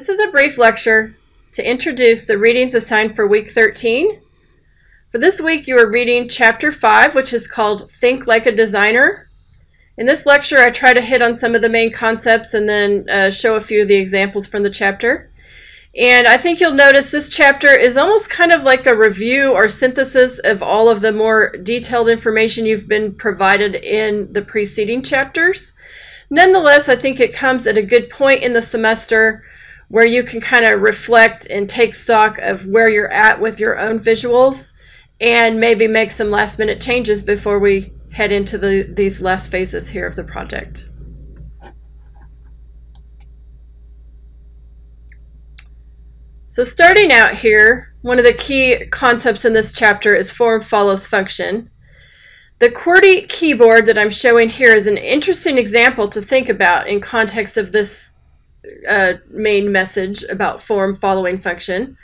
This is a brief lecture to introduce the readings assigned for week 13. For this week, you are reading chapter 5, which is called Think Like a Designer. In this lecture, I try to hit on some of the main concepts and then show a few of the examples from the chapter. And I think you'll notice this chapter is almost kind of like a review or synthesis of all of the more detailed information you've been provided in the preceding chapters. Nonetheless, I think it comes at a good point in the semester where you can kind of reflect and take stock of where you're at with your own visuals and maybe make some last minute changes before we head into these last phases here of the project. So starting out here, one of the key concepts in this chapter is form follows function. The QWERTY keyboard that I'm showing here is an interesting example to think about in context of this main message about form following function.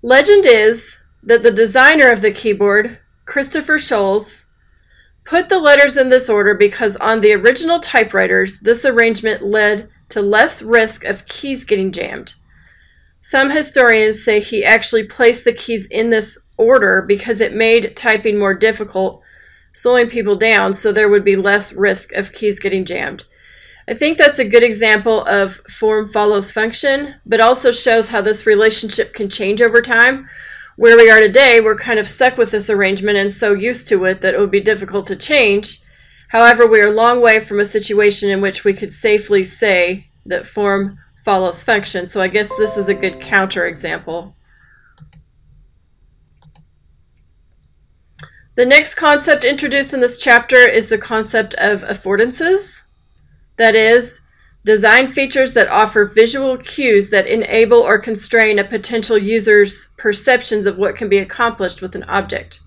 Legend is that the designer of the keyboard, Christopher Scholes, put the letters in this order because on the original typewriters, this arrangement led to less risk of keys getting jammed. Some historians say he actually placed the keys in this order because it made typing more difficult, slowing people down so there would be less risk of keys getting jammed. I think that's a good example of form follows function, but also shows how this relationship can change over time. Where we are today, we're kind of stuck with this arrangement and so used to it that it would be difficult to change. However, we are a long way from a situation in which we could safely say that form follows function. So I guess this is a good counter example. The next concept introduced in this chapter is the concept of affordances. That is, design features that offer visual cues that enable or constrain a potential user's perceptions of what can be accomplished with an object.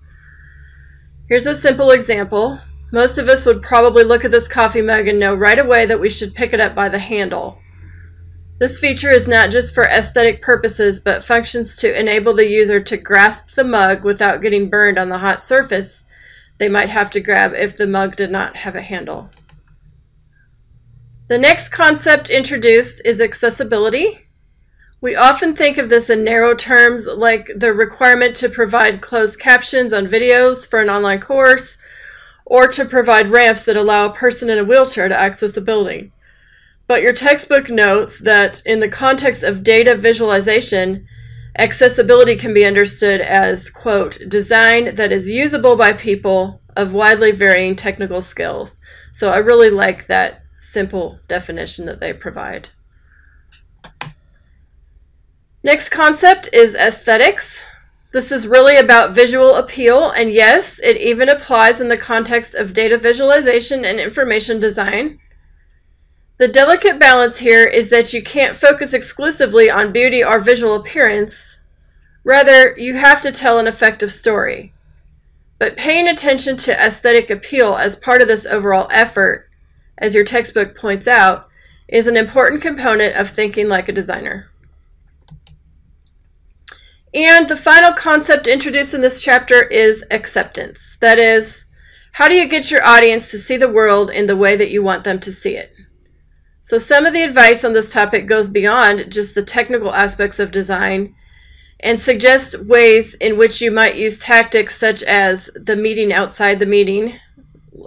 Here's a simple example. Most of us would probably look at this coffee mug and know right away that we should pick it up by the handle. This feature is not just for aesthetic purposes, but functions to enable the user to grasp the mug without getting burned on the hot surface they might have to grab if the mug did not have a handle. The next concept introduced is accessibility. We often think of this in narrow terms like the requirement to provide closed captions on videos for an online course or to provide ramps that allow a person in a wheelchair to access a building. But your textbook notes that in the context of data visualization, accessibility can be understood as, quote, design that is usable by people of widely varying technical skills. So I really like that simple definition that they provide. Next concept is aesthetics. This is really about visual appeal, and yes, it even applies in the context of data visualization and information design. The delicate balance here is that you can't focus exclusively on beauty or visual appearance. Rather, you have to tell an effective story. But paying attention to aesthetic appeal as part of this overall effort, as your textbook points out, is an important component of thinking like a designer. And the final concept introduced in this chapter is acceptance. That is, how do you get your audience to see the world in the way that you want them to see it? So some of the advice on this topic goes beyond just the technical aspects of design and suggests ways in which you might use tactics such as the meeting outside the meeting,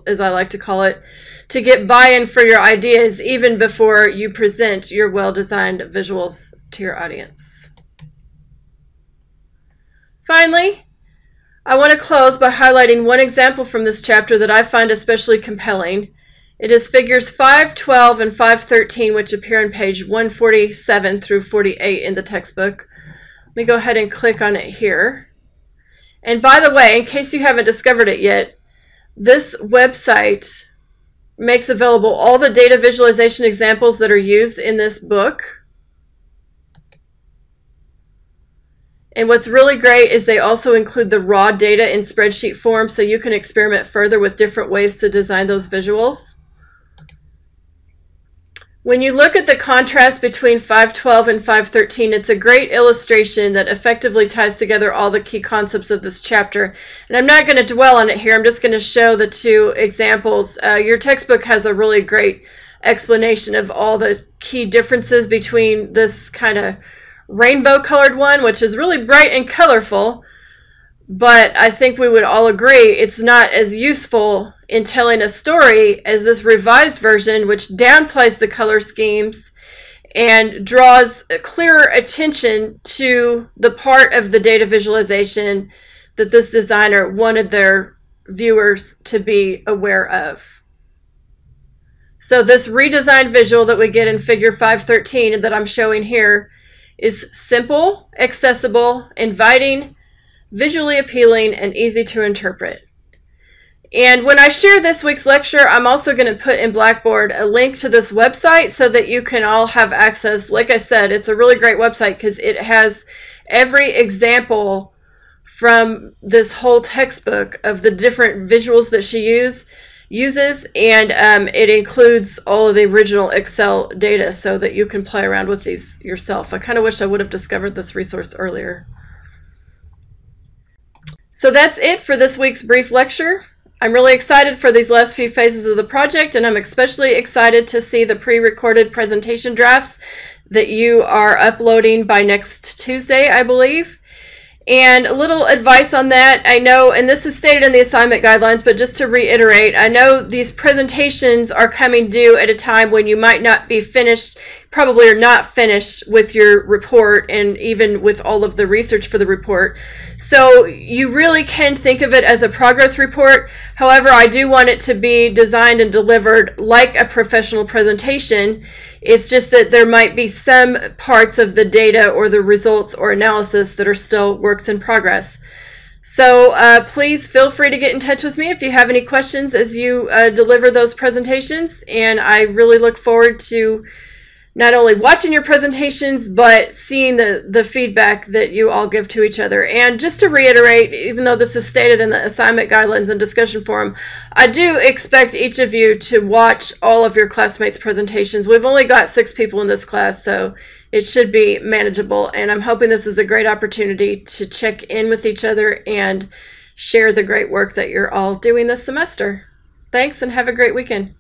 as I like to call it, to get buy-in for your ideas even before you present your well-designed visuals to your audience. Finally, I want to close by highlighting one example from this chapter that I find especially compelling. It is figures 512 and 513, which appear on page 147 through 48 in the textbook. Let me go ahead and click on it here. And by the way, in case you haven't discovered it yet, this website makes available all the data visualization examples that are used in this book. And what's really great is they also include the raw data in spreadsheet form so you can experiment further with different ways to design those visuals. When you look at the contrast between 512 and 513, it's a great illustration that effectively ties together all the key concepts of this chapter. And I'm not going to dwell on it here. I'm just going to show the two examples. Your textbook has a really great explanation of all the key differences between this kind of rainbow colored one, which is really bright and colorful, but I think we would all agree it's not as useful in telling a story as this revised version, which downplays the color schemes and draws clearer attention to the part of the data visualization that this designer wanted their viewers to be aware of. So this redesigned visual that we get in figure 513 that I'm showing here is simple, accessible, inviting, visually appealing, and easy to interpret. And when I share this week's lecture, I'm also going to put in Blackboard a link to this website so that you can all have access. Like I said, it's a really great website because it has every example from this whole textbook of the different visuals that she uses, and it includes all of the original Excel data so that you can play around with these yourself. I kind of wish I would have discovered this resource earlier. So that's it for this week's brief lecture. I'm really excited for these last few phases of the project, and I'm especially excited to see the pre-recorded presentation drafts that you are uploading by next Tuesday, I believe. And a little advice on that, I know, and this is stated in the assignment guidelines, but just to reiterate, I know these presentations are coming due at a time when you might not be finished, probably are not finished with your report and even with all of the research for the report. So you really can think of it as a progress report. However, I do want it to be designed and delivered like a professional presentation. It's just that there might be some parts of the data or the results or analysis that are still works in progress. So please feel free to get in touch with me if you have any questions as you deliver those presentations. And I really look forward to not only watching your presentations, but seeing the feedback that you all give to each other. And just to reiterate, even though this is stated in the assignment guidelines and discussion forum, I do expect each of you to watch all of your classmates' presentations. We've only got 6 people in this class, so it should be manageable. And I'm hoping this is a great opportunity to check in with each other and share the great work that you're all doing this semester. Thanks, and have a great weekend.